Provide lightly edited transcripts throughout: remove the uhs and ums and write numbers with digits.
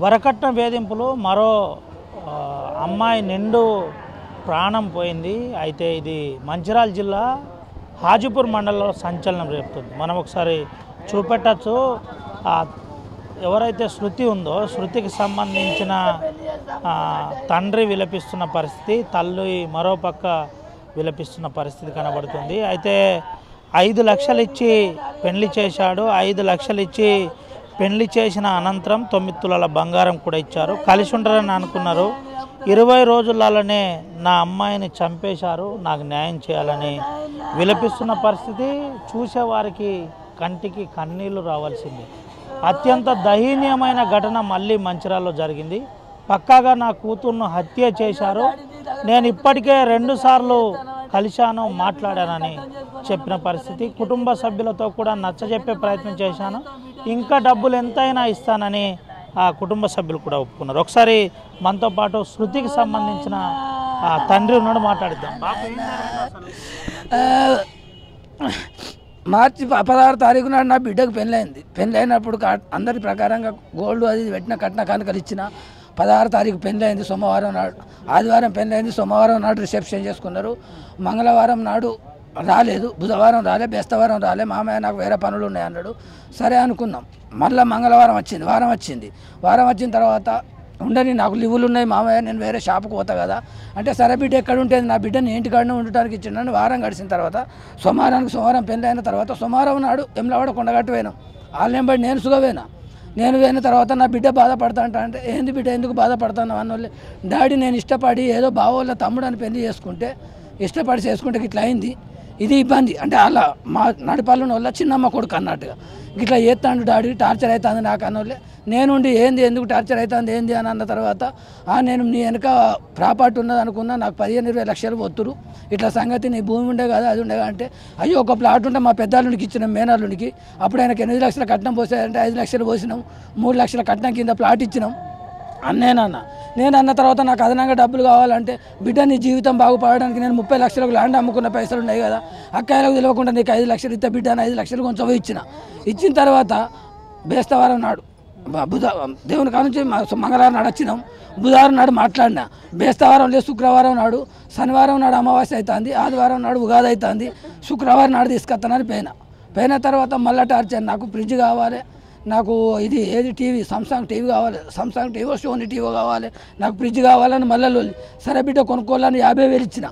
వరకట్న వేధింపులు మరో అమ్మాయి నిండు ప్రాణం పోయింది. అయితే ఇది మంచిర్యాల జిల్లా హాజీపూర్ మండలంలో సంచలనం రేపుతుంది. మనం ఒకసారి చూపెట్టచ్చు. ఎవరైతే శృతి ఉందో శృతికి సంబంధించిన తండ్రి విలపిస్తున్న పరిస్థితి, తల్లి మరోపక్క విలపిస్తున్న పరిస్థితి కనబడుతుంది. అయితే 5 లక్షలు ఇచ్చి పెళ్లి చేశాడు. 5 లక్షలు ఇచ్చి పెళ్లి చేసిన అనంతరం 9 తులాల బంగారం కూడా ఇచ్చారు. కలిసి ఉంటారని అనుకున్నారు. 20 రోజులలోనే నా అమ్మాయిని చంపేశారు, నాకు న్యాయం చేయాలని విలపిస్తున్న పరిస్థితి. చూసేవారికి కంటికి కన్నీళ్లు రావాల్సింది. అత్యంత దయనీయమైన ఘటన మళ్ళీ మంచిర్యాలలో జరిగింది. పక్కాగా నా కూతుర్ను హత్య చేశారు, నేను ఇప్పటికే 2 సార్లు కలిశాను, మాట్లాడానని చెప్పిన పరిస్థితి. కుటుంబ సభ్యులతో కూడా నచ్చజెప్పే ప్రయత్నం చేశాను, ఇంకా డబ్బులు ఎంతైనా ఇస్తానని ఆ కుటుంబ సభ్యులు కూడా ఒప్పుకున్నారు. ఒకసారి మనతో పాటు శృతికి సంబంధించిన తండ్రి ఉన్నాడు, మాట్లాడిద్దాం. మార్చి 16 తారీఖు నాడు నా బిడ్డకు పెళ్ళైంది. పెళ్ళైనప్పుడు అందరి ప్రకారంగా గోల్డ్ అది పెట్టిన కట్న కానుకలు ఇచ్చిన. 16 తారీఖు పెళ్ళైంది సోమవారం నాడు, ఆదివారం పెళ్ళైంది, సోమవారం నాడు రిసెప్షన్ చేసుకున్నారు. మంగళవారం నాడు రాలేదు, బుధవారం రాలే, బేస్తవారం రాలే. మామయ్య నాకు వేరే పనులు ఉన్నాయి అన్నాడు. సరే అనుకున్నాం. మళ్ళీ మంగళవారం వచ్చింది, వారం వచ్చింది. వారం వచ్చిన తర్వాత ఉండని నాకు లివులు ఉన్నాయి మామయ్య, నేను వేరే షాపుకు పోతా కదా అంటే, సరే బిడ్డ ఎక్కడ ఉంటుంది, నా బిడ్డని ఇంటికాడనే ఉండటానికి ఇచ్చిండని. వారం గడిచిన తర్వాత సోమవారం పెళ్ళి అయిన తర్వాత సోమవారం నాడు ఎమ్లవాడ కొండగట్టు పోయినాం. వాళ్ళని బట్టి నేను సుగపోయినా. నేను పోయిన తర్వాత నా బిడ్డ బాధపడతా అంటే, ఏంది బిడ్డ ఎందుకు బాధపడతాను అన్నోళ్ళే. డాడీ నేను ఇష్టపడి ఏదో బావోళ్ళ తమ్ముడు అని పెళ్లి చేసుకుంటే, ఇష్టపడి చేసుకుంటే ఇట్లా అయింది, ఇది ఇబ్బంది అంటే అలా మా నడిపాలను వాళ్ళ చిన్నమ్మ కొడుకు అన్నట్టుగా ఇట్లా చేస్తాడు డాడీ, టార్చర్ అవుతుంది నాకు అన్నోళ్ళే. నేనుండి ఏంది ఎందుకు టార్చర్ అవుతుంది ఏంది అని అన్న తర్వాత, నేను నీ వెనక ప్రాపర్టీ ఉన్నది అనుకున్నా, నాకు 15-20 లక్షలు పోతురు, ఇట్లా సంగతి నీ భూమి ఉండే కదా అది ఉండగా అంటే, అయ్యో ఒక ప్లాట్ ఉంటే మా పెద్దాళ్ళునికి ఇచ్చినాం, మేనల్లునికి. అప్పుడు ఆయనకి 8 లక్షల కట్నం పోసాడంటే 5 లక్షలు పోసినాం, 3 లక్షల కట్నం కింద ప్లాట్ ఇచ్చినాం అన్నేనన్న. నేను అన్న తర్వాత నాకు అదనంగా డబ్బులు కావాలంటే, బిడ్డ నీ జీవితం బాగుపడడానికి నేను 30 లక్షలకు ల్యాండ్ అమ్ముకున్న పైసలు ఉన్నాయి కదా, అక్కాయలకు తెలియకుండా నీకు 5 లక్షలు ఇస్తే బిడ్డ అని 5 లక్షలు కొంచెం ఇచ్చిన తర్వాత బేస్తవారం నాడు దేవుని కానుంచి మంగళవారం నాడు వచ్చినాం. బుధవారం నాడు మాట్లాడినా, బేస్తవారం లేదు శుక్రవారం నాడు, శనివారం నాడు అమావాస్య అవుతుంది, ఆదివారం నాడు ఉగాది అవుతుంది, శుక్రవారం నాడు తీసుకొస్తానని పోయిన తర్వాత మళ్ళీ టార్చర్, నాకు ఫ్రిడ్జ్ కావాలి, నాకు ఇది ఏది టీవీ సామ్సంగ్ టీవీ కావాలి, సామ్సంగ్ టీవీ సోనీ టీవీ కావాలి, నాకు ఫ్రిడ్జ్ కావాలని మళ్ళీ. సరే బిడ్డ కొనుక్కోవాలని 50,000 ఇచ్చిన.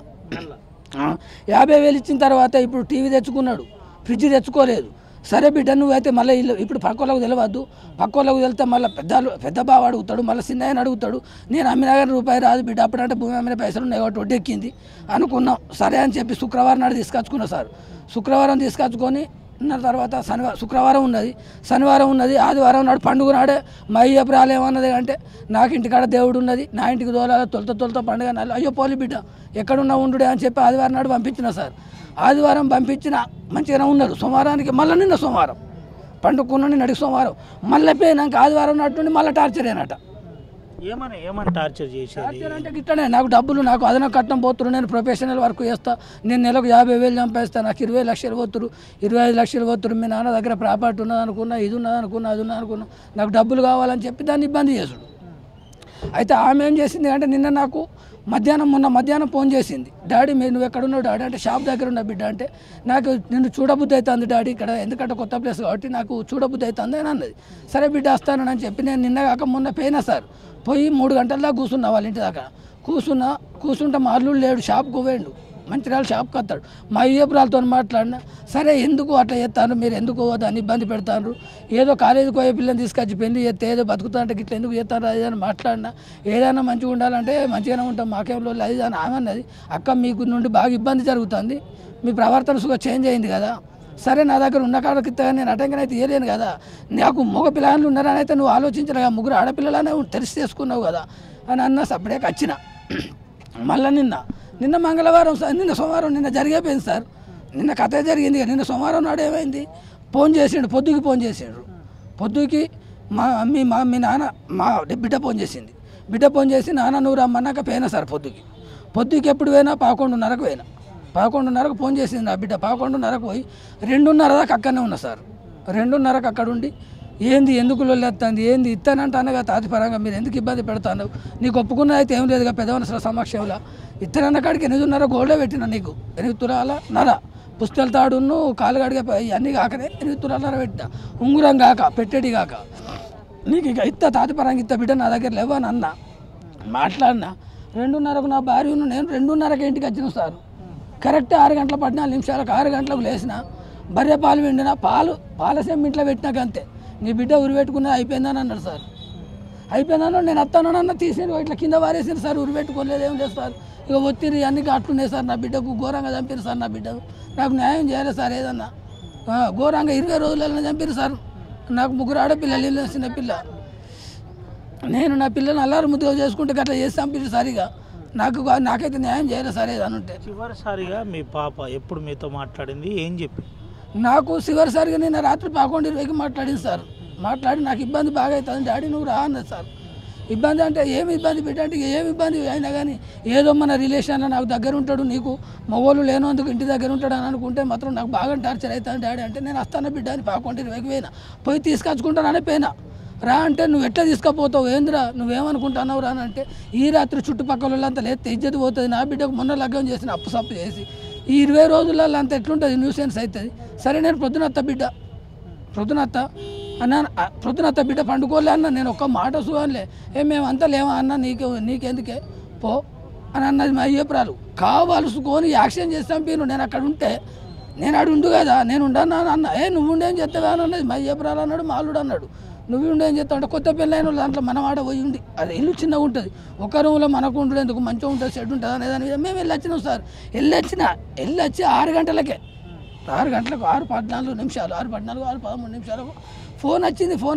50,000 ఇచ్చిన తర్వాత ఇప్పుడు టీవీ తెచ్చుకున్నాడు, ఫ్రిడ్జ్ తెచ్చుకోలేదు. సరే బిడ్డ నువ్వైతే మళ్ళీ ఇప్పుడు పక్కోళ్ళకు తెలియవద్దు, పక్కోళ్ళకు వెళ్తే మళ్ళీ పెద్ద బావ అడుగుతాడు, మళ్ళీ చిన్నయ్యని అడుగుతాడు. నేను అమ్మిన కానీ రూపాయి రాదు బిడ్డ, అప్పుడంటే భూమి అమ్మిన పైసలు ఉన్నాయి కాబట్టి వడ్డీ ఎక్కింది అనుకున్నాం. సరే అని చెప్పి శుక్రవారం నాడు తీసుకొచ్చుకున్నా సార్. శుక్రవారం తీసుకొచ్చుకొని తర్వాత శుక్రవారం ఉన్నది, శనివారం ఉన్నది, ఆదివారం నాడు పండుగ నాడే మా అయ్యప్ప రాలేమన్నది అంటే, నాకు ఇంటికాడ దేవుడు ఉన్నది, నా ఇంటికి దోలాల తొలత పండుగ నాడు, అయ్యో పోలి బిడ్డ ఎక్కడున్నా ఉండుడే అని చెప్పి ఆదివారం నాడు పంపించిన సార్. ఆదివారం పంపించిన మంచిగానే ఉన్నారు. సోమవారానికి మళ్ళీ నిన్న సోమవారం పండుగకున్న నడికి సోమవారం మళ్ళీ పోయినాక ఆదివారం నాటి నుండి మళ్ళీ టార్చర్ అయినట. ఏమని టార్చర్ చేసేది? టార్చర్ అంటే గిట్టనే, నాకు డబ్బులు నాకు అదన కట్నం పోతున్నారు, నేను ప్రొఫెషనల్ వర్క్ చేస్తా, నేను నెలకు 50,000 చంపేస్తాను, నాకు 20 లక్షలు పోతురు, 25 లక్షలు పోతురు, మీ నాన్న దగ్గర ప్రాపర్టీ ఉన్నది అనుకున్నా, ఇది ఉన్నది అనుకున్నా, అది ఉన్నది అనుకున్నా, నాకు డబ్బులు కావాలని చెప్పి దాన్ని ఇబ్బంది చేసుడు. అయితే ఆమె ఏం చేసింది అంటే, నిన్న నాకు మొన్న మధ్యాహ్నం ఫోన్ చేసింది, డాడీ నువ్వు ఎక్కడున్నావు డాడీ అంటే, షాప్ దగ్గర ఉన్న బిడ్డ అంటే, నాకు నిన్ను చూడబుద్ధి అవుతుంది డాడీ ఇక్కడ, ఎందుకంటే కొత్త ప్లేస్ కాబట్టి నాకు చూడబుద్ధి అవుతుంది అని అన్నది. సరే బిడ్డ వస్తానని చెప్పి నేను నిన్న కాక మొన్న పోయినా సార్. పోయి 3 గంటల దాకా కూర్చున్నా వాళ్ళ ఇంటి దాకా. కూర్చుంటే మా అల్లుడు లేడు, షాప్కు పోయిండు, మంచిర్యాల షాప్కి వస్తాడు. మా అయ్యపురాలతో మాట్లాడినా, సరే ఎందుకు అట్లా చేస్తాను, మీరు ఎందుకు దాన్ని ఇబ్బంది పెడతారు, ఏదో కాలేజీకి పోయే పిల్లని తీసుకొచ్చి పెళ్లి చేస్తే ఏదో బతుకుతానంటే ఇట్లా ఎందుకు చేస్తారు అది అని మాట్లాడినా, ఏదైనా మంచిగా ఉండాలంటే మంచిగానే ఉంటాం, మాకేం అది అని ఆమెన్నది. అక్క మీకు నుండి బాగా ఇబ్బంది జరుగుతుంది, మీ ప్రవర్తన సుగా చేంజ్ అయింది కదా, సరే నా దగ్గర ఉన్న కాడకి నేను అటెంకన్ అయితే ఇవ్వలేను కదా, నాకు మగ పిల్లలు ఉన్నారని అయితే నువ్వు ఆలోచించలేగా, 3 ఆడపిల్లలనే తెలిసి చేసుకున్నావు కదా అని అన్న. సపరేక వచ్చిన. మళ్ళీ నిన్న మంగళవారం సార్, నిన్న సోమవారం నిన్న జరిగిపోయింది సార్, నిన్న కథ జరిగింది. నిన్న సోమవారం నాడు ఏమైంది, ఫోన్ చేసిండు, పొద్దుకి ఫోన్ చేసిండు. పొద్దుకి మీ నాన్న మా బిడ్డ ఫోన్ చేసింది. బిడ్డ ఫోన్ చేసి నాన్న నువ్వు రమ్మన్నాక పోయినా సార్. పొద్దుకి ఎప్పుడు పోయినా 11:30కు పోయినా. 11:30కు ఫోన్ చేసింది నా బిడ్డ. 11:30కు పోయి 2:30 దాకా అక్కడనే ఉన్నా సార్. 2:30కు అక్కడ ఉండి ఏంది ఎందుకు లొల్లేస్తుంది ఏంది ఇస్తానంట అనగా తాతిపరంగా మీరు ఎందుకు ఇబ్బంది పెడతాను నీకు ఒప్పుకున్నది అయితే ఏం లేదుగా పెద్ద మనుషుల సమక్షంలో ఇత్తనన్న కాడికి 8.5 గోల్డే పెట్టినా నీకు 8 తులాల నర పుస్తల తాడును కాలు గడిగే ఇవన్నీ కాకనే 8 తులాల నర పెట్టిన ఉంగురం కాక పెట్టేటి కాక నీకు ఇక ఇత్త తాతిపరంగా ఇత్త బిడ్డ నా దగ్గర లేవని అన్న మాట్లాడినా 2:30కు నా భార్యను నేను 2:30కి ఇంటికి వచ్చిన సార్ కరెక్ట్ 6 గంటల 14 నిమిషాలకు 6 గంటలకు లేచిన బర్రె పాలు విండిన పాల సెమ్మింట్లో పెట్టినాక అంతే నీ బిడ్డ ఉరిపెట్టుకున్నది అయిపోయిందని అన్నాడు సార్ అయిపోయిందన్న నేను వస్తానన్న తీసి ఇట్లా కింద వారేసారు సార్ ఉరిపెట్టుకోలేదు ఏం లేదు సార్ ఇక ఒత్తిడి అన్ని అట్లున్నాయి సార్ నా బిడ్డకు ఘోరంగా చంపారు సార్ నా బిడ్డకు నాకు న్యాయం చేయలేదు సార్ ఏదన్నా ఘోరంగా 20 రోజులలో చంపారు సార్ నాకు 3 ఆడపిల్లలు చిన్న పిల్ల నేను నా పిల్లని అల్లారు ముద్దుగా చేసుకుంటే అట్లా చేసి చంపారు సార్ ఇక నాకైతే న్యాయం చేయలేదు సార్ ఏదన్నా ఉంటే చివరిసారిగా మీ పాప ఎప్పుడు మీతో మాట్లాడింది ఏం చెప్పి నాకు చివరిసారిగా నేను రాత్రి 11:20కి మాట్లాడింది సార్ మాట్లాడి నాకు ఇబ్బంది బాగా అవుతుంది డాడీ నువ్వు రా అన్నది సార్ ఇబ్బంది అంటే ఏమి ఇబ్బంది బిడ్డ అంటే ఏమి ఇబ్బంది అయినా కానీ ఏదో మన రిలేషన్లో నాకు దగ్గర ఉంటాడు నీకు మగవాళ్ళు లేనందుకు ఇంటి దగ్గర ఉంటాడు అని అనుకుంటే మాత్రం నాకు బాగా టార్చర్ అవుతాను డాడీ అంటే నేను వస్తాను బిడ్డ అని 11:20కి పోయినా పోయి తీసుకొచ్చుకుంటానని పోయినా రా అంటే నువ్వు ఎట్లా తీసుకుపోతావు ఏందిరా నువ్వేమనుకుంటున్నావు రా అంటే ఈ రాత్రి చుట్టుపక్కల వాళ్ళంతా లేస్తే ఇజ్జత్ పోతుంది నా బిడ్డకు మొన్న లగ్గం చేసిన అప్పు సప్పు చేసి ఈ 20 రోజులలో అంత ఎట్లుంటుంది న్యూసెన్స్ అవుతుంది సరే నేను ప్రొద్దునత్త బిడ్డ ప్రొద్దునత్త బిడ్డ పండుకోలే అన్న నేను ఒక్క మాట సుగానులే మేమంతా లేవా అన్న నీకెందుకే పో అని అన్నది మా అయ్యపురాలు కావాల్సుకొని యాక్షన్ చేస్తాం పీను నేను అక్కడ ఉంటే నేను అడు ఉండు కదా నేను ఉండన్నా అన్న నువ్వు ఉండేం చెప్తావా అని అన్నది మా అయ్యపురాలు అన్నాడు మాలుడు అన్నాడు నువ్వు ఉండేం చెప్తావు అంటే కొత్త పెళ్ళైన దాంట్లో మనం ఆడ పోయి ఉండి అది ఇల్లు చిన్నగా ఉంటుంది ఒక రూమ్లో మనకు ఉండదు ఎందుకు మంచిగా ఉంటుంది షెడ్ ఉంటుంది అనేదాని మీద మేము వెళ్ళొచ్చినాం సార్ వెళ్ళొచ్చి 6 గంటలకే 6 గంటలకు 6:14 నిమిషాలు 6:13 నిమిషాలకు ఫోన్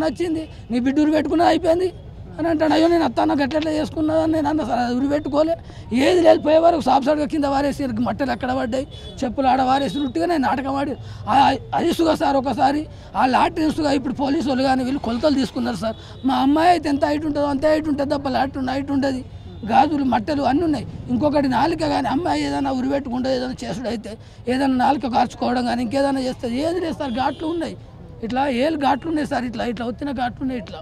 వచ్చింది నీ బిడ్డ ఉరి పెట్టుకున్నది అయిపోయింది అని అంటాడు అయ్యో నేను అత్తాను గట్ల చేసుకున్నదని నేను అన్న సార్ అది ఉరి పెట్టుకోలే ఏది లేదు పోయే వరకు సాప్సాడుగా కింద వారేసి మట్టలు ఎక్కడ పడ్డాయి చెప్పులు ఆడ వారేసి ఉట్టిగా నేను నాటకం ఆడి అరిసుగా సార్ ఒకసారి ఆ లాటరీస్గా ఇప్పుడు పోలీసు వాళ్ళు కానీ వీళ్ళు కొలతలు తీసుకున్నారు సార్ మా అమ్మాయి అయితే ఎంత హైట్ ఉంటుందో అంతే హైట్ ఉంటుంది తప్ప హైట్ ఉంటుంది గాజులు మట్టలు అన్నీ ఉన్నాయి ఇంకొకటి నాలుక కానీ అమ్మాయి ఏదైనా ఉరి పెట్టుకుంటే ఏదైనా చేసుడు అయితే ఏదైనా నాలుక కార్చుకోవడం కానీ ఇంకేదైనా చేస్తుంది ఏది లేదు సార్ ఘాట్లు ఉన్నాయి ఇట్లా ఘాట్లు ఉన్నాయి సార్ ఇట్లా వచ్చిన ఘాట్లు ఉన్నాయి ఇట్లా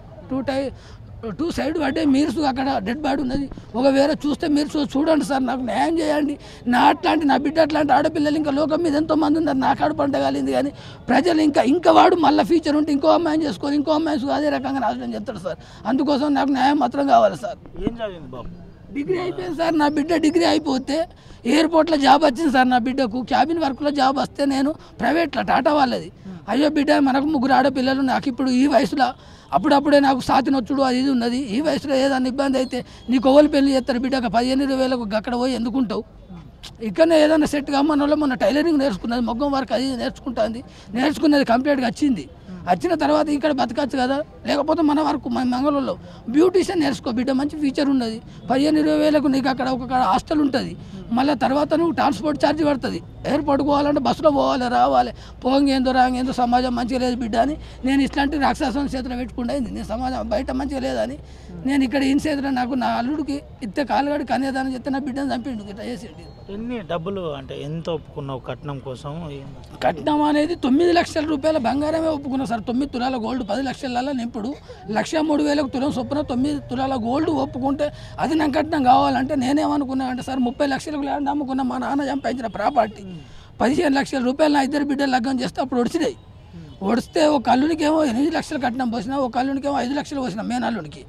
2 సైడ్ పడ్డాయి మీర్స్ అక్కడ డెడ్ బాడీ ఉన్నది ఒకవేళ చూస్తే మీరు చూడండి సార్ నాకు న్యాయం చేయండి నా బిడ్డ అట్లాంటి ఆడపిల్లలు ఇంకా లోకం మీద ఎంతో మంది ఉన్నారు నా కాడు పంట కాలింది కానీ ప్రజలు ఇంకా వాడు మళ్ళీ ఫ్యూచర్ ఉంటే ఇంకో అమ్మాయిని చేసుకొని ఇంకో అమ్మాయి అదే రకంగా నాశనం చేస్తాడు సార్ అందుకోసం నాకు న్యాయం మాత్రం కావాలి సార్ ఏం చదివింది బాబు డిగ్రీ అయిపోయింది సార్ నా బిడ్డ డిగ్రీ అయిపోతే ఎయిర్పోర్ట్లో జాబ్ వచ్చింది సార్ నా బిడ్డకు క్యాబిన్ వర్క్లో జాబ్ వస్తే నేను ప్రైవేట్లో టాటా వాళ్ళది అయ్యో బిడ్డ మనకు 3 ఆడపిల్లలు నాకు ఇప్పుడు ఈ వయసులో అప్పుడప్పుడే నాకు సాతినొచ్చుడు అది ఇది ఉన్నది ఈ వయసులో ఏదైనా ఇబ్బంది అయితే నీకు ఓవలు పెళ్లి చేస్తారు బిడ్డకు 15-20 అక్కడ పోయి ఎందుకుంటావు ఇక్కడనే ఏదైనా సెట్ కమ్మని వాళ్ళు మొన్న టైలరింగ్ నేర్చుకున్నది మొగ్గం వర్క్ అది నేర్చుకుంటుంది నేర్చుకున్నది కంప్లీట్గా వచ్చిన తర్వాత ఇక్కడ బతకచ్చు కదా లేకపోతే మన వరకు మంగళూరులో బ్యూటీషియన్ నేర్చుకో బిడ్డ మంచి ఫీచర్ ఉన్నది 15-20 నీకు అక్కడ ఒక హాస్టల్ ఉంటుంది మళ్ళీ తర్వాత నువ్వు ట్రాన్స్పోర్ట్ ఛార్జ్ పడుతుంది ఎయిర్పోర్ట్కి పోవాలంటే బస్సులో పోవాలి రావాలి పోంగేందో రాంగేందో సమాజం మంచిగా లేదు బిడ్డ అని నేను ఇట్లాంటి రాక్షసం చేతిలో పెట్టుకుంటుంది నేను సమాజం బయట మంచిగా లేదని నేను ఇక్కడ ఈయన చేతిలో నాకు నా అల్లుడికి ఇస్తే కాలుగాడి కనేదాన్ని చెప్తే నా బిడ్డను చంపిండు ఇట్లా చేసేది ఎన్ని డబ్బులు అంటే ఎంత ఒప్పుకున్నావు కట్నం కోసం కట్నం అనేది 9 లక్షల రూపాయల బంగారమే ఒప్పుకున్నా సార్ 9 తులాల గోల్డ్ 10 లక్షల ఇప్పుడు 1,03,000 తులం చొప్పున 9 తులాల గోల్డ్ ఒప్పుకుంటే అది నాకు కట్నం కావాలంటే నేనేమనుకున్నా అంటే సార్ 30 లక్షలకు ల్యాండ్ అమ్ముకున్నా మా నాన్న సంపాదించిన ప్రాపర్టీ 15 లక్షల రూపాయలు నా 2 బిడ్డలు లగ్గం చేస్తే అప్పుడు ఒడిస్తే ఒక అల్లునికేమో 8 లక్షలు కట్నం పోసినా ఒక అల్లునికేమో 5 లక్షలు పోసిన మేనల్లునికి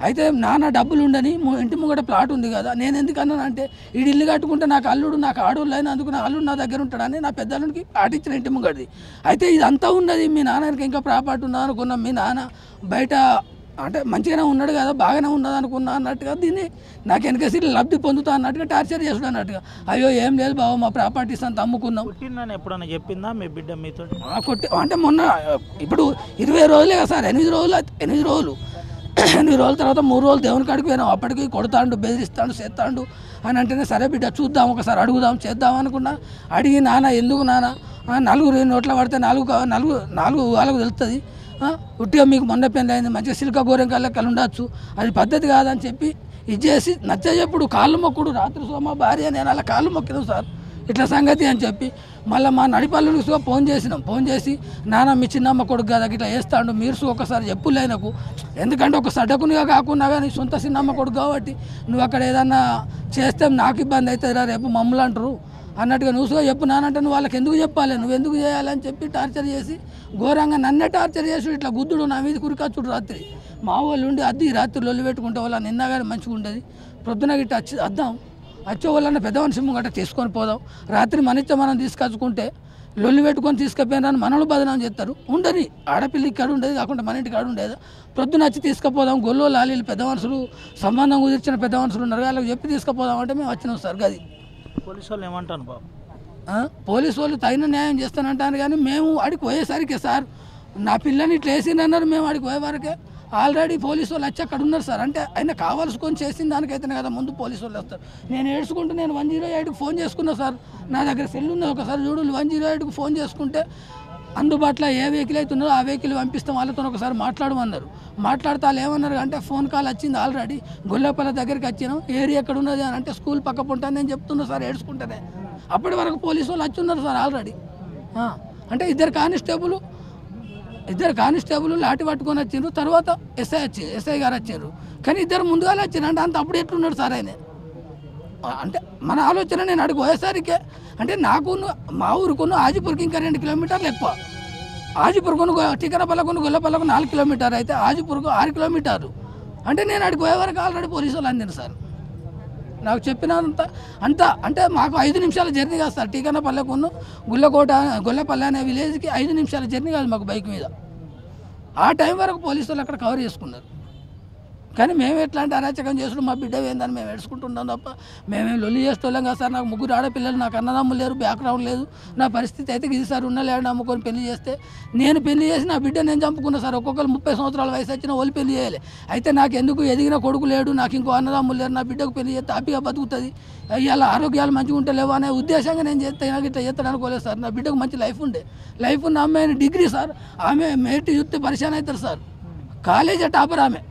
అయితే నాన్న డబ్బులు ఉండని ఇంటి ముంగట ప్లాట్ ఉంది కదా నేను ఎందుకన్నాను అంటే ఈ ఇల్లు కట్టుకుంటే నాకు అల్లుడు నాకు ఆడోళ్ళు అయినందుకు నా అల్లుడు నా దగ్గర ఉంటాడని నా పెద్దల్లుడికి పాటించిన ఇంటి ముంగడిది అయితే ఇదంతా ఉన్నది మీ నాన్నకి ఇంకా ప్రాపర్టీ ఉన్నది అనుకున్నాం మీ నాన్న బయట అంటే మంచిగానే ఉన్నాడు కదా బాగానే ఉన్నది అనుకున్నా అన్నట్టుగా దీన్ని నాకు వెనక సీట్లు లబ్ధి పొందుతా అన్నట్టుగా టార్చర్ చేస్తాడు అన్నట్టుగా అయ్యో ఏం లేదు బాబు మా ప్రాపర్టీస్ అంతా అమ్ముకున్నాం ఎప్పుడన్నా చెప్పిందా మీ బిడ్డ మీతో కొట్టి అంటే మొన్న ఇప్పుడు 20 రోజులే కదా సార్ 8 రోజుల తర్వాత 3 రోజులు దేవుని కాడికి పోయినాం అప్పటికి కొడతాడు బెదిరిస్తాడు చేస్తాడు అని అంటేనే సరే బిడ్డ చూద్దాం ఒకసారి అడుగుదాం చేద్దాం అనుకున్నా అడిగి నాన్న ఎందుకు నాన్న 4 నోట్ల పడితే 4 వాళ్ళకు తెలుస్తుంది ఉట్టిగా మీకు మొన్న పెళ్ళి అయింది మంచిగా సిల్క గోరెంకాళ్ళకి ఉండొచ్చు అది పద్ధతి కాదని చెప్పి ఇది చేసి నచ్చ చెప్పుడు కాళ్ళు మొక్కుడు రాత్రి సోమ భార్య నేను అలా కాళ్ళు మొక్కినాం సార్ ఇట్లా సంగతి అని చెప్పి మళ్ళీ మా నడిపల్లుడికి సుగా ఫోన్ చేసినాం. ఫోన్ చేసి నాన్న మీ చిన్నమ్మ కొడుకు కదా ఇట్లా వేస్తాడు మీరు ఒకసారి చెప్పులే నాకు, ఎందుకంటే ఒక సడ్డకునిగా కాకుండా కానీ సొంత చిన్నమ్మ కొడుకు కాబట్టి నువ్వు అక్కడ ఏదన్నా చేస్తే నాకు ఇబ్బంది అవుతుందిరా రేపు మమ్మల్ని అంటారు అన్నట్టుగా నువ్వుగా చెప్పు నానంటే నువ్వు వాళ్ళకి ఎందుకు చెప్పాలి, నువ్వు ఎందుకు చేయాలని చెప్పి టార్చర్ చేసి ఘోరంగా నన్నే టార్చర్ చేసి ఇట్లా గుద్దుడు నా మీద కురికచ్చుడు రాత్రి. మా వాళ్ళు ఉండి అద్దీ రాత్రి లొల్లి పెట్టుకుంటే వాళ్ళ నిన్న కానీ మంచిగా ఉండేది, ప్రొద్దున గిట్ట అద్దాం వచ్చే వాళ్ళన్న పెద్ద మనిషి గట్ట తీసుకొని పోదాం, రాత్రి మనిచ్చ మనం తీసుకొచ్చుకుంటే లొల్లి పెట్టుకొని తీసుకుపోయినారని మనల్ని బదనాం చేస్తారు. ఉండని ఆడపిల్లి ఇక్కడ ఉండేది కాకుండా మన ఇంటి కాడ ఉండేది, ప్రొద్దున వచ్చి తీసుకుపోదాం గొల్లో లాలీలు పెద్ద మనుషులు సంబంధం కుదిర్చిన పెద్ద మనుషులు ఉన్నారు వాళ్ళకి చెప్పి తీసుకుపోదాం అంటే మేము వచ్చినాం సార్. గది పోలీసు వాళ్ళు ఏమంటాను బాబు, పోలీసు వాళ్ళు తగిన న్యాయం చేస్తానంటాను కానీ మేము ఆడికి పోయేసరికి సార్ నా పిల్లని ఇట్లా వేసిందన్నారు, మేము ఆడికి పోయేవరకే ఆల్రెడీ పోలీసు వాళ్ళు వచ్చి అక్కడ ఉన్నారు సార్. అంటే ఆయన కావాల్సుకొని చేసిన దానికైతేనే కదా ముందు పోలీసు వాళ్ళు వస్తారు. నేను ఏడ్చుకుంటూ నేను 108కి ఫోన్ చేసుకున్నా సార్, నా దగ్గర సెల్ ఉంది ఒకసారి చూడు 108కి ఫోన్ చేసుకుంటే అందుబాటులో ఏ వెహికల్ అయితే ఉన్నదో ఆ వెహికల్ పంపిస్తాం వాళ్ళతో ఒకసారి మాట్లాడమన్నారు. మాట్లాడితే వాళ్ళు ఏమన్నారు అంటే ఫోన్ కాల్ వచ్చింది ఆల్రెడీ గొల్లపల్లి దగ్గరికి వచ్చినాం, ఏరియా ఎక్కడ ఉన్నది అని అంటే స్కూల్ పక్క పొంటాను నేను చెప్తున్నా సార్ ఏడ్చుకుంటేనే. అప్పటి వరకు పోలీసు వాళ్ళు వచ్చి ఉన్నారు సార్ ఆల్రెడీ. అంటే ఇద్దరు కానిస్టేబుల్ లాఠీ పట్టుకొని వచ్చిండ్రు, తర్వాత ఎస్ఐ గారు వచ్చారు. కానీ ఇద్దరు ముందుగానే వచ్చారు అంటే అంత అప్పుడు ఎట్లున్నాడు సార్ ఆయన. అంటే మన ఆలోచన నేను అడిగి పోయేసరికి అంటే నాకు మా ఊరుకున్న ఆజిపూర్కి ఇంకా 2 కిలోమీటర్లు ఎక్కువ, ఆజిపూర్కును టికరపల్లకు గొల్లపల్లకు 4 కిలోమీటర్లు అయితే ఆజిపూర్కు 6 కిలోమీటర్లు. అంటే నేను అడిగి పోయే వరకు ఆల్రెడీ పోలీసు వాళ్ళు అందింది సార్. నాకు చెప్పినంత అంటే మాకు 5 నిమిషాల జర్నీ కాదు సార్, టీకన్నపల్లెకును గొల్లపల్లె అనే విలేజ్కి 5 నిమిషాల జర్నీ కాదు మాకు బైక్ మీద. ఆ టైం వరకు పోలీసు వాళ్ళు అక్కడ కవర్ చేసుకున్నారు. కానీ మేము ఎట్లాంటి అరాచకం చేసుడు మా బిడ్డ ఏందని మేము ఏడ్చుకుంటున్నాం తప్ప మేమేం లొల్లి చేస్తున్నాం కదా సార్. నాకు 3 ఆడపిల్లలు, నాకు అన్నదమ్ములు లేరు, బ్యాక్గ్రౌండ్ లేదు, నా పరిస్థితి అయితే ఇది సార్ ఉన్నలేడు అమ్ముకొని పెళ్లి చేస్తే నేను పెళ్లి చేసి నా బిడ్డ నేను చంపుకున్నా సార్. ఒక్కొక్కరు 30 సంవత్సరాల వయసు వచ్చిన వాళ్ళు పెళ్లి చేయాలి. అయితే నాకు ఎందుకు ఎదిగిన కొడుకు లేడు, నాకు ఇంకో అన్నదమ్ములు లేరు, నా బిడ్డకు పెళ్లి చేస్తే హ్యాపీగా బతుకుతుంది, ఇవాళ ఆరోగ్యాలు మంచిగా ఉంటలేవు అనే ఉద్దేశంగా నేను చేస్తే నాకు ఇట్లా చేస్తాను అనుకోలేదు సార్. నా బిడ్డకు మంచి లైఫ్ ఉన్న అమ్మాయిని డిగ్రీ సార్, ఆమె మేటి చూస్తే పరిశాన్ అవుతారు సార్. కాలేజీ టాపర్ ఆమె,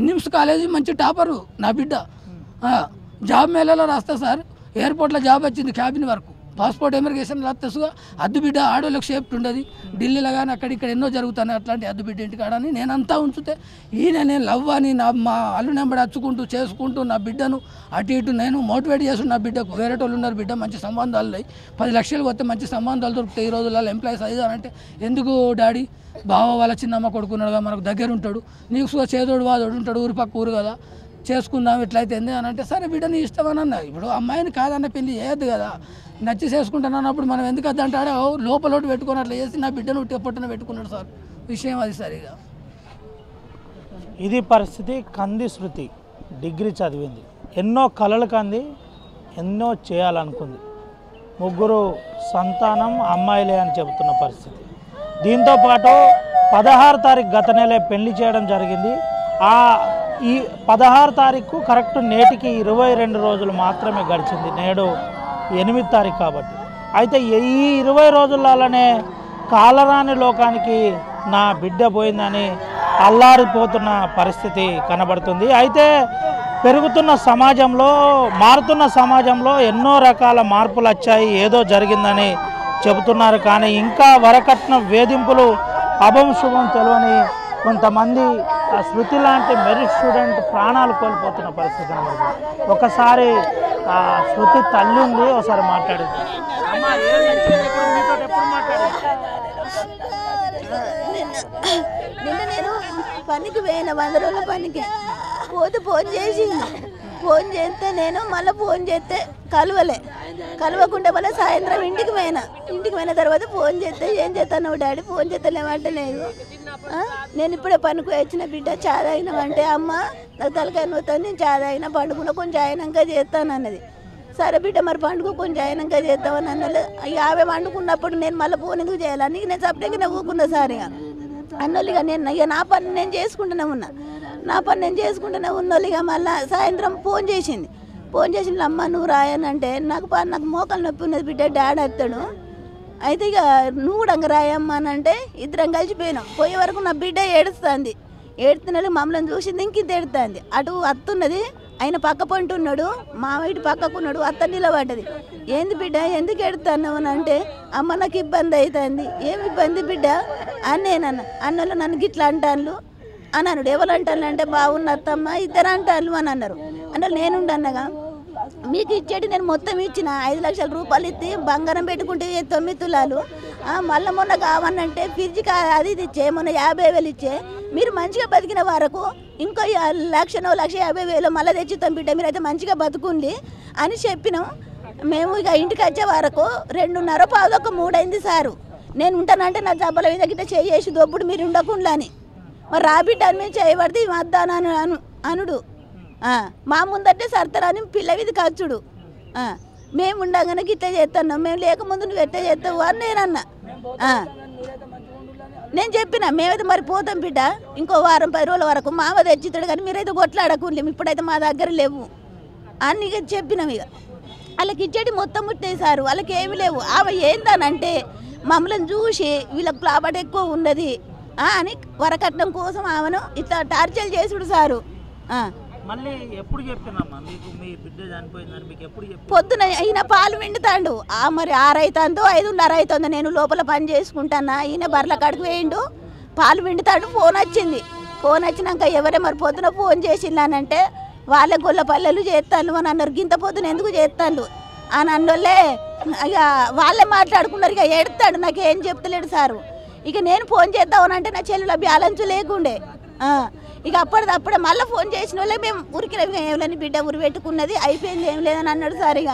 నిమ్స్ కాలేజీ మంచి టాపరు నా బిడ్డ. జాబ్ మేళలో రాస్తా సార్, ఎయిర్పోర్ట్లో జాబ్ వచ్చింది క్యాబిన్ వరకు, పాస్పోర్ట్ ఇమిగ్రేషన్ రాస్తేసుగా అద్దు బిడ్డ ఆడోళ్ళకి సేఫ్టీ ఉండదు, ఢిల్లీలో కానీ అక్కడిక్కడ ఎన్నో జరుగుతాయి అట్లాంటి అద్దు బిడ్డ ఇంటికాడని నేనంతా ఉంచితే నేను లవ్ అని మా అల్లు నెంబడి అచ్చుకుంటూ చేసుకుంటూ నా బిడ్డను అటు ఇటు నేను మోటివేట్ చేస్తున్నా. నా బిడ్డకు వేరే వాళ్ళు ఉన్నారు, బిడ్డ మంచి సంబంధాలు ఉన్నాయి, 10 లక్షలు వస్తే మంచి సంబంధాలు దొరుకుతాయి ఈ రోజులలో ఎంప్లాయీస్ అయ్యారంటే ఎందుకు డాడీ బావ వాళ్ళ చిన్నమ్మ కొడుకున్నాడుగా మనకు దగ్గర ఉంటాడు, నీకు చేదోడు వాదోడు ఉంటాడు, ఊరు పక్క ఊరు కదా చేసుకుందాం ఇట్లయితే అని అంటే సరే బిడ్డ నీ ఇష్టం అని అన్నా. ఇప్పుడు అమ్మాయిని కాదన్న పెళ్లి చేయొద్దు కదా, నచ్చి చేసుకుంటాను అన్నప్పుడు మనం ఎందుకు వద్దంటాడో లోపల పెట్టుకుని అట్లా చేసి నా బిడ్డను ఉట్టి పొట్టన పెట్టుకున్నాడు సార్. విషయం అది సరిగా ఇది పరిస్థితి. కంది శృతి డిగ్రీ చదివింది, ఎన్నో కలలు కంది, ఎన్నో చేయాలనుకుంది, 3 సంతానం అమ్మాయిలే అని చెబుతున్న పరిస్థితి. దీంతోపాటు 16 తారీఖు గత నెల పెళ్లి చేయడం జరిగింది. ఈ 16 తారీఖు కరెక్ట్ నేటికి 22 రోజులు మాత్రమే గడిచింది, నేడు 8 తారీఖు కాబట్టి. అయితే ఈ 20 రోజులలోనే కాలరాని లోకానికి నా బిడ్డ పోయిందని అల్లారిపోతున్న పరిస్థితి కనబడుతుంది. అయితే పెరుగుతున్న సమాజంలో, మారుతున్న సమాజంలో ఎన్నో రకాల మార్పులు వచ్చాయి, ఏదో జరిగిందని చెబుతున్నారు. కానీ ఇంకా వరకట్న వేధింపులు అభం శుభం తెలియని కొంతమంది శృతి లాంటి మెరిట్ స్టూడెంట్ ప్రాణాలు కోల్పోతున్న పరిస్థితి కనబడుతుంది. ఒకసారి శృతి తల్లి ఉంది, ఒకసారి మాట్లాడింది. నిన్న నేను పనికి పోయిన 100 రోజుల పనికి పోతే ఫోన్ చేస్తే నేను మళ్ళీ ఫోన్ చేస్తే కలవకుండా మళ్ళీ సాయంత్రం ఇంటికి పోయిన తర్వాత ఫోన్ చేస్తే ఏం చేస్తాను డాడీ, ఫోన్ చేస్తే లేవంటే లేదు, నేను ఇప్పుడే పనికి వచ్చిన బిడ్డ చాయ్ తాగినామంటే అమ్మ నాకు తలకాయ నొత్తుంది, నేను చాయ్ తాగిన పండుకున్న కొంచెం అయినాక చేస్తాను అన్నది. సరే బిడ్డ మరి పండుగ కొంచెం అయినాక చేస్తామని అన్నది. 50 పండుకున్నప్పుడు నేను మళ్ళీ ఫోన్ ఎందుకు చేయాలని నేను సపరేట్గా ఊరుకున్నా సార్. అన్నోళ్ళు ఇక నా పని నేను చేసుకుంటూనే ఉన్నోళ్ళు ఇక మళ్ళీ సాయంత్రం ఫోన్ చేసింది అమ్మ నువ్వు రాయనంటే నాకు మోకాలు నొప్పి ఉన్నది బిడ్డ, డాడీ వస్తాడు, అయితే ఇక నువ్వు కూడా రాయమ్మ అని అంటే ఇద్దరం కలిసిపోయినాం. పోయే వరకు నా బిడ్డ ఏడుస్తుంది, మమ్మల్ని చూసింది ఇంకింత ఏడుస్తుంది, అటు అత్తున్నది ఆయన పక్క పొంటి ఉన్నాడు, మామ ఇటు పక్కకున్నాడు. అత్త నిలబడ్డది. ఏంది బిడ్డ ఎందుకు ఎడుతున్నావు అని అంటే, అమ్మ నాకు ఇబ్బంది అవుతుంది. ఏమి ఇబ్బంది బిడ్డ అని నేనన్న. అన్నలు నన్ను గిట్లా అంటాను అని అన్నాడు. ఎవరు అంటాను అంటే, బాగున్న అత్తమ్మ ఇద్దరు అంటాను అని అన్నారు. అంటే నేనుండన్నగా మీకు ఇచ్చేటి నేను మొత్తం ఇచ్చిన 5 లక్షల రూపాయలు ఇచ్చి బంగారం పెట్టుకుంటే 9 తులాలు, మళ్ళీ మొన్న కావనంటే ఫ్రిడ్జ్ అది ఇది ఇచ్చే, మొన్న 50,000 ఇచ్చే. మీరు మంచిగా బతికిన వరకు ఇంకో 1,50,000 మళ్ళీ తెచ్చుతాం బిడ్డ, మీరైతే మంచిగా బతుకుండి అని చెప్పినాం. మేము ఇక ఇంటికి వచ్చే వరకు 2:30 పావుదొక్క 3 అయింది సారు. నేను ఉంటానంటే నా జబ్బల మీద గిట్ట చేసి దొప్పుడు మీరు ఉండకుండా అని. మరి రాబిడ్డ అని మేము చేయబడితే వద్దాను అనుడు. మా ముందంటే సర్తరాని పిల్ల విధి ఖర్చుడు. మేము ఉండగానే గిట్లా చేస్తున్నాం, మేము లేకముందు నువ్వు ఎట్లా చేస్తావు అని నేనన్నా. నేను చెప్పిన మేమైతే మరి పోతాం బిడ్డ, ఇంకో వారం 10 రోజుల వరకు మామ తెచ్చిస్తాడు, కానీ మీరైతే కొట్లాడకుండి, ఇప్పుడైతే మా దగ్గర లేవు అని ఇక చెప్పినాం. ఇక వాళ్ళకి ఇచ్చేటి మొత్తం ముట్టేశారు, వాళ్ళకి ఏమి లేవు. ఆమె ఏందనంటే మమ్మల్ని చూసి వీళ్ళకి ప్రాపర్టీ ఎక్కువ ఉన్నది అని వరకట్నం కోసం ఆమెను ఇట్లా టార్చర్ చేసుడు సారు. మళ్ళీ ఎప్పుడు చెప్పినమ్మా మీకు మీ బిడ్డ చనిపోయిందని మీకు ఎప్పుడు చెప్పి? పొద్దున ఈయన పాలు విండుతాడు. మరి 6 అవుతుందో 5:30 అవుతుందో, నేను లోపల పని చేసుకుంటానా, ఈయన బర్ల కడుకు వేయండు, పాలు విండుతాడు. ఫోన్ వచ్చింది. ఫోన్ వచ్చినాక ఎవరే మరి పొద్దున ఫోన్ చేసిందానంటే, వాళ్ళ గొల్ల పల్లెలు చేస్తాను అని అన్నారు. గింత పొద్దున ఎందుకు చేస్తాను అని అన్నోళ్ళే ఇక వాళ్ళే మాట్లాడుకున్నారు. ఇక ఎడతాడు, నాకేం చెప్తలేడు సారు. ఇక నేను ఫోన్ చేద్దామనంటే నా చెల్లెల బ్యాలెన్స్ లేకుండే. ఇక అప్పటిదప్పుడే మళ్ళీ ఫోన్ చేసిన వాళ్ళే మేము ఉరికినవి, ఏమని బిడ్డ ఉరి పెట్టుకున్నది అయిపోయింది, ఏం లేదని అన్నాడు సార్. ఇక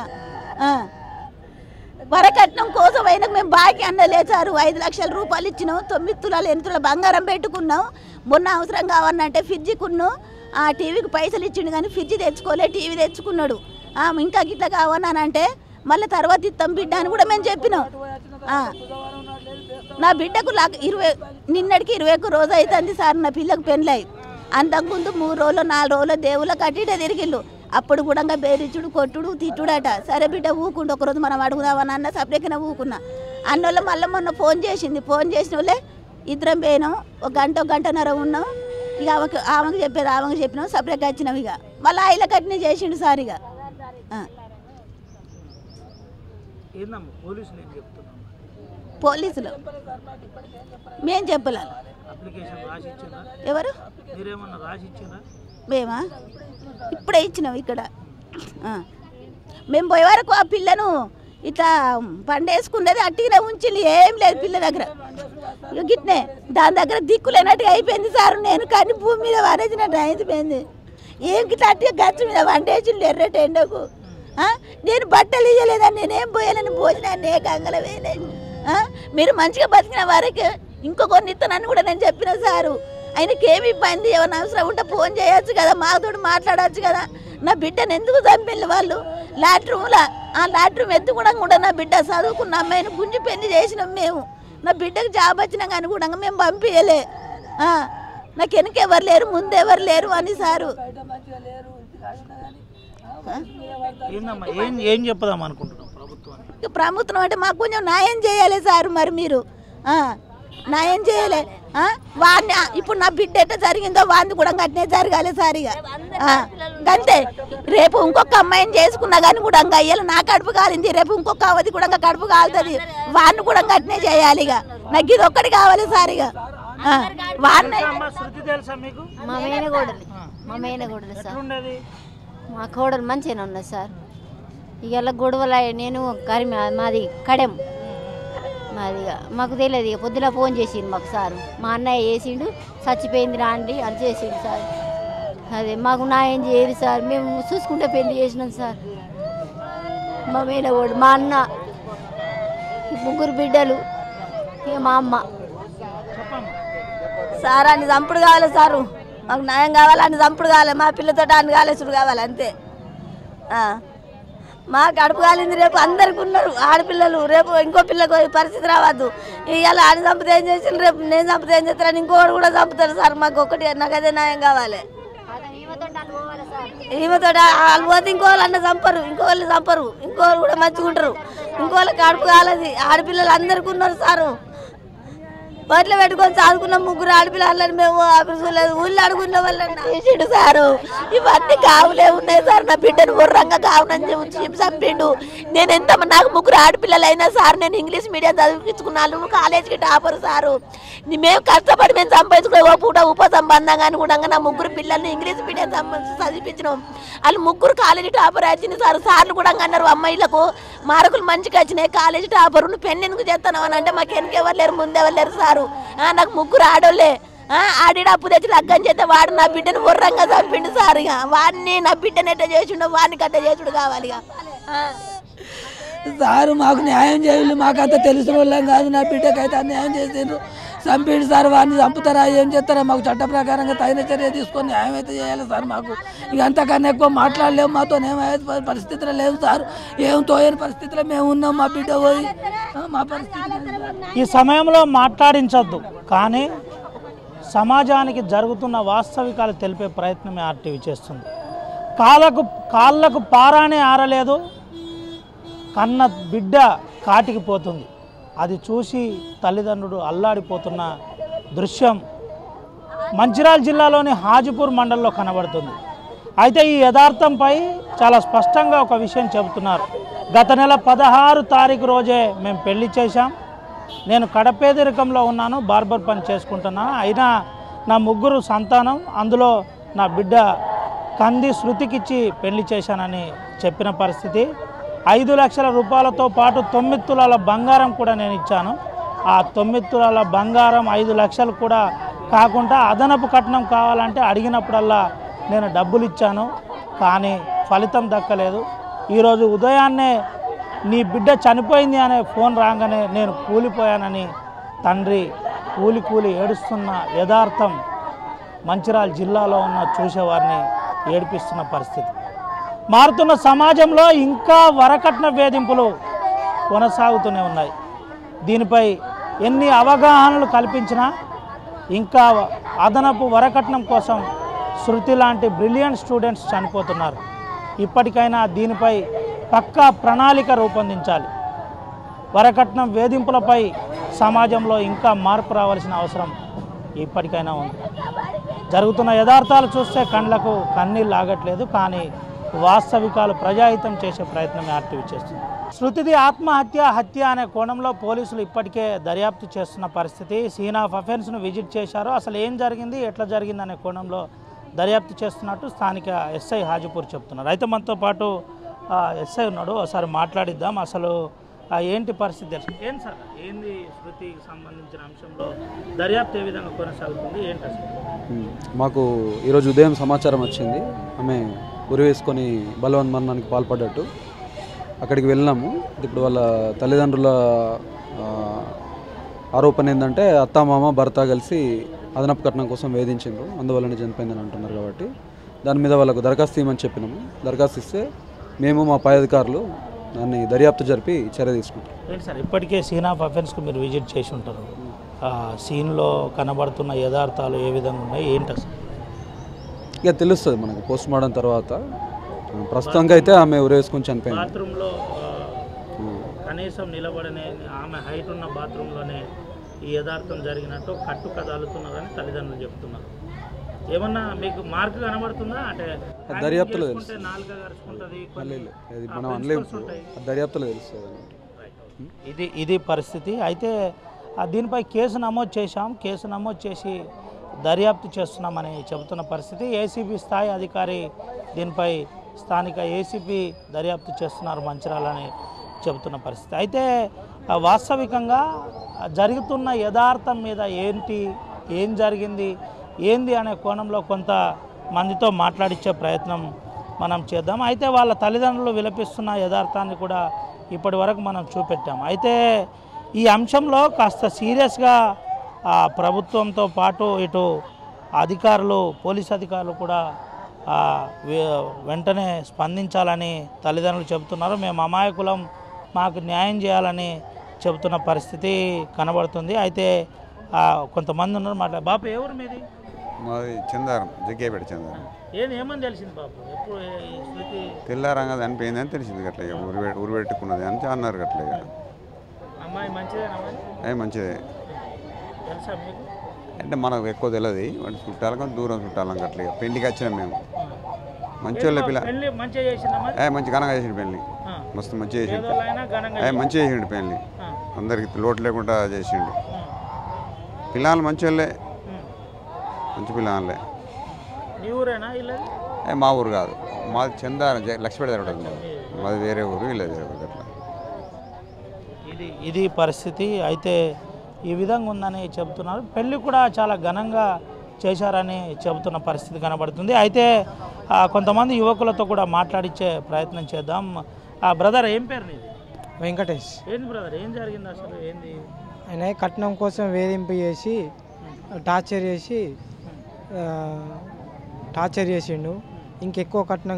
వరకట్నం కోసం అయినా మేము బాకీ అన్నలేచారు. 5 లక్షల రూపాయలు ఇచ్చినాం, 9 తులాలు 8 తులాల బంగారం పెట్టుకున్నాం. మొన్న అవసరం కావాలంటే ఫ్రిడ్జికున్నాం, ఆ టీవీకి పైసలు ఇచ్చిండు కానీ ఫ్రిడ్జ్ తెచ్చుకోలే, టీవీ తెచ్చుకున్నాడు. ఇంకా గిట్లా కావాలంటే మళ్ళీ తర్వాత ఇస్తాం బిడ్డ అని కూడా మేము చెప్పినాం. నా బిడ్డకు నిన్నటికి 21 రోజు అవుతుంది సార్ నా పిల్లకు పెళ్ళై. అంతకుముందు 3 రోజులు 4 రోజులు దేవుళ్ళ కట్టిట తిరిగిళ్ళు. అప్పుడు కూడా బేరిచ్చుడు కొట్టుడు తిట్టుడట. సరే బిడ్డ ఊకుండు, ఒకరోజు మనం అడుగుదామని అన్న సపరేట్గా ఊకున్నా. అన్నోళ్ళు మళ్ళీ మొన్న ఫోన్ చేసింది. ఫోన్ చేసిన వాళ్ళే ఇద్దరం పోయినాం, 1 గంటన్నర ఉన్నాం. ఇక ఆమెకు చెప్పేది ఆమెకు చెప్పినాం, సపరేట్గా వచ్చినాం. ఇక మళ్ళీ ఆయన కట్టిన చేసిండు సార్. ఇక పోలీసులు మేం చెప్పలేదు. ఎవరు మేమా ఇప్పుడే ఇచ్చినాం. ఇక్కడ మేము పోయే వరకు ఆ పిల్లను ఇట్లా పండేసుకున్నది అట్టిగా ఉంచింది, ఏం లేదు పిల్ల దగ్గర. గిట్నే దాని దగ్గర దిక్కులేనట్టుగా అయిపోయింది సార్. నేను కానీ భూమి మీద వారేసినట్టు అయిపోయింది. ఏం గిట్లా అట్టిగా గచ్చు మీద వండేసిండు ఎర్రటి ఎండకు. నేను బట్టలు ఇవ్వలేదని నేనేం పోయాలని భోజనాన్ని ఏ గంగల వేయలేదు. మీరు మంచిగా బతికిన వారికి ఇంకో కొన్ని ఇస్తానని కూడా నేను చెప్పిన సారు. ఆయనకి ఏమి ఇబ్బంది, ఏమైనా అవసరం ఉంటే ఫోన్ చేయొచ్చు కదా, మాతో మాట్లాడవచ్చు కదా. నా బిడ్డను ఎందుకు చంపిల్లు వాళ్ళు? లాట్రూమ్లో ఆ లాట్రూమ్ ఎత్తుకోవడం కూడా నా బిడ్డ చదువుకున్న అమ్మాయిని గుంజి పెళ్లి చేసినాం మేము. నా బిడ్డకు జాబ్ వచ్చినా కానీ కూడా మేము పంపించలే. నాకు వెనక ఎవరు లేరు, ముందు ఎవరు లేరు అని సారు. ఏం చెప్దాం అనుకుంటున్నాం ప్రభుత్వం అంటే మాకు కొంచెం న్యాయం చేయాలి సార్. మరి మీరు న్యాయం చేయలే. వాడిని ఇప్పుడు నా బిడ్డ ఎట్లా జరిగిందో వాడిని కూడా అట్నే జరగాలి సార్. ఇక అంతే. రేపు ఇంకొక అమ్మాయిని చేసుకున్నా కానీ కూడా అయ్యాలి. నా కడుపు కాలింది, రేపు ఇంకొక అవధి కూడా కడుపు కాలుతుంది, వాడిని కూడా అట్నే చేయాలి. ఇక నాకు ఇది ఒక్కటి కావాలి సార్. ఇక వాడిని మా కోడలు మంచిగానే ఉన్నది సార్. ఇక గొడవలు నేను మాది కడెం మాది. మాకు తెలియదు. ఇక పొద్దున ఫోన్ చేసిండు మాకు సారు. మా అన్నయ్య చేసిండు, చచ్చిపోయింది రాండి అని చేసిండు సార్. అదే మాకు న్యాయం చేయరు సార్. మేము చూసుకుంటే పెళ్లి చేసినాం సార్. మా మేనగోడు, మా అన్న, 3 బిడ్డలు, ఇక మా అమ్మ. సార్ అని చంపుడు కావాలి సారు. మాకు న్యాయం కావాలి, అని చంపుడు కావాలి. మా పిల్లతో అని కాలేసుడు కావాలి అంతే. మా కడుపు కాలింది, రేపు అందరికి ఉన్నారు ఆడపిల్లలు, రేపు ఇంకో పిల్లకు పరిస్థితి రావద్దు. ఇవాళ ఆయన చంపితే ఏం చేసిండు, రేపు నేను చంపితే ఏం చేస్తారని ఇంకోటి కూడా చంపుతారు సార్. మాకు ఒకటి నాకు అదే న్యాయం కావాలి. ఈమెతో వాళ్ళు పోతే ఇంకోళ్ళు అన్న చంపరు, ఇంకోళ్ళు చంపరు, ఇంకోళ్ళు కూడా మంచిగా ఉంటారు. ఇంకోళ్ళకి కడుపు కాలది, ఆడపిల్లలు అందరికి ఉన్నారు సారు. బట్టలు పెట్టుకొని చదువుకున్న ముగ్గురు ఆడపిల్లలని మేము ఆఫీసులో ఊళ్ళో అడుగున్న వాళ్ళని చేసిండు సారు. ఇవన్నీ కావులే ఉన్నాయి సార్. నా బిడ్డను ఉర్రంగా కావునని చెప్పి చంపిండు. నేను ఎంత నాకు ముగ్గురు ఆడపిల్లలు అయినా సార్ నేను ఇంగ్లీష్ మీడియం చదివించుకున్నాను, కాలేజీకి టాపర్ సారు. మేము కష్టపడి మేము సంపాదించుకునే ఓ పూట ఉపసంబంధంగా అని కూడా నా ముగ్గురు పిల్లల్ని ఇంగ్లీష్ మీడియం చదివించినాం. వాళ్ళు ముగ్గురు కాలేజీ టాపర్ వచ్చింది సార్. సార్లు కూడా అన్నారు అమ్మాయిలకు మార్కులు మంచిగా వచ్చినాయి, కాలేజీ టాపర్ నువ్వు పెన్ను ఎందుకు చేస్తాను అని అంటే మాకు వెనకెవరు లేరు ముందెవరు లేరు సారు. నాకు ముగ్గురు ఆడోళ్ళే. ఆడిడ అప్పు తెచ్చి లగ్గం చేస్తే వాడు నా బిడ్డను ఉర్రంగా చంపిండు సార్. ఇక వాడిని నా బిడ్డను ఎట్ట చేసిండో వాడిని కట్ట చేసుడు కావాలి. సారు మాకు న్యాయం చేయాలి, మాకంత తెలిసిన వాళ్ళం కాదు. నా బిడ్డకైతే అన్యాయం చేసిండ్రు, చంపిండు సార్. వాడిని చంపుతారా ఏం చేస్తారా మాకు చట్ట ప్రకారంగా తగిన చర్య తీసుకొని న్యాయం అయితే చేయాలి సార్. మాకు ఇక అంతకన్నా ఎక్కువ మాట్లాడలేము, మాతో ఏమైతే పరిస్థితులు లేవు సార్. ఏం తోయని పరిస్థితిలో మేము ఉన్నాం. మా బిడ్డ పోయి మా పరిస్థితి ఈ సమయంలో మాట్లాడించొద్దు, కానీ సమాజానికి జరుగుతున్న వాస్తవికాలు తెలిపే ప్రయత్నమే ఆర్టీవీ చేస్తుంది. కాళ్ళకు పారానే ఆరలేదు, కన్న బిడ్డ కాటికి పోతుంది. అది చూసి తల్లిదండ్రులు అల్లాడిపోతున్న దృశ్యం మంచిర్యాల జిల్లాలోని హాజీపూర్ మండలంలో కనబడుతుంది. అయితే ఈ యథార్థంపై చాలా స్పష్టంగా ఒక విషయం చెబుతున్నారు. గత నెల 16 తారీఖు రోజే మేము పెళ్లి చేశాం. నేను కడపేదరికంలో ఉన్నాను, బార్బర్ పని చేసుకుంటున్నాను. అయినా నా ముగ్గురు సంతానం, అందులో నా బిడ్డ కంది శృతికిచ్చి పెళ్లి చేశానని చెప్పిన పరిస్థితి. 5 లక్షల రూపాయలతో పాటు 9 తులాల బంగారం కూడా నేను ఇచ్చాను. ఆ 9 తులాల బంగారం 5 లక్షలు కూడా కాకుండా అదనపు కట్నం కావాలంటే అడిగినప్పుడల్లా నేను డబ్బులు ఇచ్చాను, కానీ ఫలితం దక్కలేదు. ఈరోజు ఉదయాన్నే నీ బిడ్డ చనిపోయింది అనే ఫోన్ రాగానే నేను కూలిపోయానని తండ్రి కూలి ఏడుస్తున్న యథార్థం మంచిర్యాల జిల్లాలో ఉన్న చూసేవారిని ఏడిపిస్తున్న పరిస్థితి. మారుతున్న సమాజంలో ఇంకా వరకట్న వేధింపులు కొనసాగుతూనే ఉన్నాయి. దీనిపై ఎన్ని అవగాహనలు కల్పించినా ఇంకా అదనపు వరకట్నం కోసం శృతి లాంటి బ్రిలియంట్ స్టూడెంట్స్ చనిపోతున్నారు. ఇప్పటికైనా దీనిపై పక్కా ప్రణాళిక రూపొందించాలి. వరకట్నం వేధింపులపై సమాజంలో ఇంకా మార్పు రావాల్సిన అవసరం ఇప్పటికైనా ఉంది. జరుగుతున్న యథార్థాలు చూస్తే కళ్ళకు కన్నీళ్ళు ఆగట్లేదు, కానీ వాస్తవికాలు ప్రజాహితం చేసే ప్రయత్నం ఆర్టీవీ చేస్తుంది. శృతిది హత్య అనే కోణంలో పోలీసులు ఇప్పటికే దర్యాప్తు చేస్తున్న పరిస్థితి. సీన్ ఆఫ్ అఫెన్స్ను విజిట్ చేశారు. అసలు ఏం జరిగింది, ఎట్లా జరిగింది అనే కోణంలో దర్యాప్తు చేస్తున్నట్టు స్థానిక ఎస్ఐ హాజీపూర్ చెప్తున్నారు. అయితే మనతో పాటు ఎస్ఐ ఉన్నాడు, ఒకసారి మాట్లాడిద్దాం. అసలు ఏంటి పరిస్థితి, ఏంటి సార్, ఏంది శృతికి సంబంధించిన అంశంలో దర్యాప్తు ఏ విధంగా కొనసాగుతుంది, ఏంటి అసలు? మాకు ఈరోజు ఉదయం సమాచారం వచ్చింది, ఆమె ఉరి వేసుకొని బలవన్మరణానికి పాల్పడ్డట్టు. అక్కడికి వెళ్ళినాము. ఇప్పుడు వాళ్ళ తల్లిదండ్రుల ఆరోపణ ఏంటంటే అత్తామామ భర్త కలిసి అదనపు కట్నం కోసం వేధించిండ్రు, అందువల్లనే చనిపోయిందని అంటున్నారు. కాబట్టి దాని మీద వాళ్ళకు దరఖాస్తు ఇవ్వమని చెప్పినాము. దరఖాస్తు ఇస్తే మేము మా పై అధికారులు దాన్ని దర్యాప్తు జరిపి చర్య తీసుకుంటాం. ఏంటి సార్, ఇప్పటికే సీన్ ఆఫ్ అఫెన్స్కు మీరు విజిట్ చేసి ఉంటారు. సీన్లో కనబడుతున్న యథార్థాలు ఏ విధంగా ఉన్నాయి, ఏంటి అసలు? ఇక తెలుస్తుంది మనకు పోస్ట్ మార్టం తర్వాత. ప్రస్తుతంగా అయితే ఆమె ఉరేసుకొని చనిపోయింది. బాత్రూంలో కనీసం నిలబడనే ఆమె హైట్ ఉన్న బాత్రూంలోనే ఈ యథార్థం జరిగినట్టు కట్టు కదలుతున్నారని తల్లిదండ్రులు చెప్తున్నారు. ఏమన్నా మీకు మార్క్ కనబడుతుందా? అంటే దర్యాప్తులో తెలుస్తుంది, మనం అనలేము, దర్యాప్తులో తెలుస్తుంది. ఇది పరిస్థితి. అయితే దీనిపై కేసు నమోదు చేశాం, కేసు నమోదు చేసి దర్యాప్తు చేస్తున్నామని చెబుతున్న పరిస్థితి. ఏసీబీ స్థాయి అధికారి దీనిపై స్థానిక ఏసీపీ దర్యాప్తు చేస్తున్నారు మంచిర్యాలని చెబుతున్న పరిస్థితి. అయితే వాస్తవికంగా జరుగుతున్న యథార్థం మీద ఏం జరిగింది, ఏంది అనే కోణంలో కొంత మందితో మాట్లాడించే ప్రయత్నం మనం చేద్దాం. అయితే వాళ్ళ తల్లిదండ్రులు విలపిస్తున్న యథార్థాన్ని కూడా ఇప్పటి వరకు మనం చూపెట్టాం. అయితే ఈ అంశంలో కాస్త సీరియస్గా ప్రభుత్వంతో పాటు ఇటు అధికారులు, పోలీస్ అధికారులు కూడా వెంటనే స్పందించాలని తల్లిదండ్రులు చెబుతున్నారు. మేము అమాయకులం, మాకు న్యాయం చేయాలని చెబుతున్న పరిస్థితి కనబడుతుంది. అయితే కొంతమంది ఉన్నారు మాట్లాడు. బాపు ఎవరు మీది? మాది చందారం, జగ్గేపేట చందారం. ఏమని తెలిసింది బాపు? ఎప్పుడు తెల్లారంగా చనిపోయింది అని తెలిసింది. గట్ల ఊరు పెట్టుకున్నది అని అన్నారు. గట్ల అమ్మాయి మంచిదే, మంచిదే. తెలుసా మీకు? అంటే మనకు ఎక్కువ తెలియదు, వాటి చుట్టాలకు దూరం చుట్టాలం అట్లా పెళ్లికి వచ్చినాం మేము. మంచి వాళ్ళ పిల్ల పెళ్లి మంచిగా చేసిందా మరి? మంచి ఘనంగా చేసిండు పెళ్లి, మస్తు మంచిగా చేసిండు. పేదోళ్ళైనా ఘనంగా మంచిగా చేసిండు పెళ్లి, అందరికి లోటు లేకుండా చేసిండు. పిల్లలు మంచి వాళ్ళే, మంచి పిల్లలే. మీ ఊరేనా ఇల్లది? మా ఊరు కాదు, మాది చందారం లక్ష్మీపేట జరుగుతుంది, మాది వేరే ఊరు, ఇలా జరుగుతుంది అట్లా. ఇది పరిస్థితి. అయితే ఈ విధంగా ఉందని చెబుతున్నారు. పెళ్ళి కూడా చాలా ఘనంగా చేశారని చెబుతున్న పరిస్థితి కనబడుతుంది. అయితే కొంతమంది యువకులతో కూడా మాట్లాడించే ప్రయత్నం చేద్దాం. బ్రదర్ ఏం పేరు నీది? వెంకటేష్. ఏంటి బ్రదర్, ఏం జరిగింది అసలు? ఏంది? ఆయన కట్నం కోసం వేధింపు చేసి టార్చర్ చేసిండు. ఇంకెక్కువ కట్నం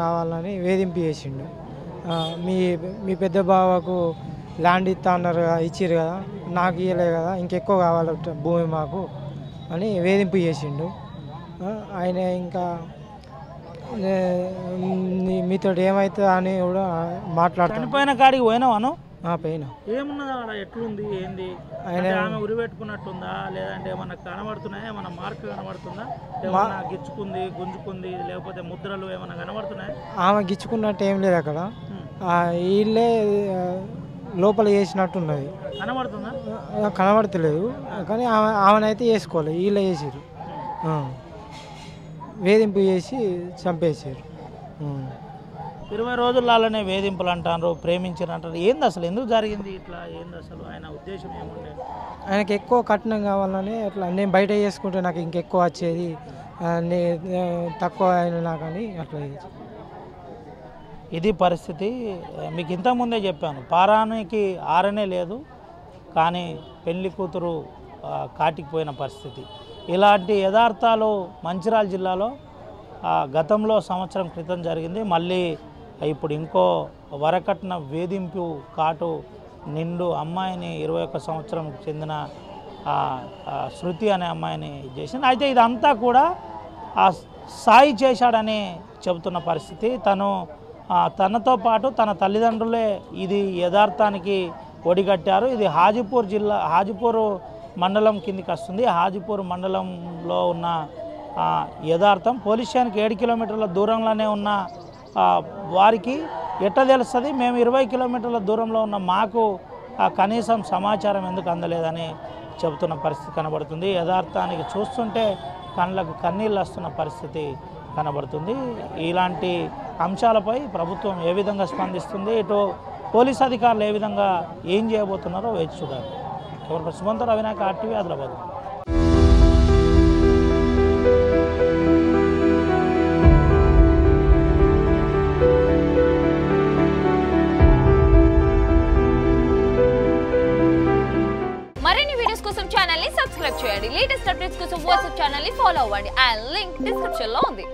కావాలని వేధింపు చేసిండు. మీ పెద్ద బావకు ల్యాండ్ ఇచ్చిర్రు కదా, నాకు ఇవ్వలేదు కదా, ఇంకెక్కువ కావాలట భూమి మాకు అని వేధింపు చేసిండు. ఆయన ఇంకా మీతో ఏమవుతుంది అని కూడా మాట్లాడుతాను. చనిపోయిన కాడికి పోయినావాను? పోయినా. ఏమున్నదా అక్కడ, ఎట్లుంది, ఏంది? ఆమె ఉరి పెట్టుకున్నట్టుందా, లేదంటే ఏమన్నా కనబడుతున్నాయా, ఏమన్నా మార్క్ కనబడుతుందా, ఏమన్నా గిచ్చుకుంది, గుంజుకుంది, లేకపోతే ముద్రలు ఏమన్నా కనబడుతున్నాయా? ఆమె గిచ్చుకున్నట్టు ఏం లేదు అక్కడ, వీళ్ళే లోపల చేసినట్టున్నది. కనబడుతుందా? కనబడతలేదు, కానీ ఆమెనైతే వేసుకోలేదు, వీళ్ళే చేసారు. వేధింపు చేసి చంపేసారు. 20 రోజులనే వేధింపులు అంటారు, ప్రేమించారు అంటారు. ఏంది అసలు, ఎందుకు జరిగింది ఇట్లా? ఏంది అసలు ఆయన ఉద్దేశం ఏముండే? ఆయనకి ఎక్కువ కట్నం కావాలని అట్లా, నేను బయట చేసుకుంటే నాకు ఇంకెక్కువ వచ్చేది, తక్కువ అయిన నాకని అట్లా. ఇది పరిస్థితి. మీకు ఇంతకుముందే చెప్పాను, పారానికి ఆరనే లేదు, కానీ పెళ్లి కూతురు కాటికి పోయిన పరిస్థితి. ఇలాంటి యథార్థాలు మంచిర్యాల జిల్లాలో గతంలో సంవత్సరం క్రితం జరిగింది. మళ్ళీ ఇప్పుడు ఇంకో వరకట్న వేధింపు కాటు నిండు అమ్మాయిని 21 సంవత్సరం చెందిన శృతి అనే అమ్మాయిని చేసింది. అయితే ఇదంతా కూడా సాయి చేశాడని చెబుతున్న పరిస్థితి. తనతో పాటు తన తల్లిదండ్రులే ఇది యథార్థానికి ఒడిగట్టారు. ఇది హాజీపూర్ మండలం కిందికి వస్తుంది. హాజీపూర్ మండలంలో ఉన్న యథార్థం పోలీస్ స్టేషన్కి 7 కిలోమీటర్ల దూరంలోనే ఉన్న వారికి ఎట్లా తెలుస్తుంది? మేము 20 కిలోమీటర్ల దూరంలో ఉన్న మాకు కనీసం సమాచారం ఎందుకు అందలేదని చెబుతున్న పరిస్థితి కనబడుతుంది. యథార్థానికి చూస్తుంటే కళ్ళకు కన్నీళ్ళు వస్తున్న పరిస్థితి కనబడుతుంది. ఇలాంటి అంశాలపై ప్రభుత్వం ఏ విధంగా స్పందిస్తుంది, ఇటు పోలీస్ అధికారులు ఏ విధంగా ఏం చేయబోతున్నారో వేచి చూడాలి. ఎవరు సుమంత రవినాయక్, RTV, ఆదిలాబాద్. మరిన్ని వీడియోస్ కోసం ఛానల్ ని సబ్స్క్రైబ్ చేయండి. లేటెస్ట్ అప్డేట్స్ కోసం వాట్సాప్ ఛానల్ ని ఫాలో అవ్వండి. ఆ లింక్ డిస్క్రిప్షన్ లో ఉంది.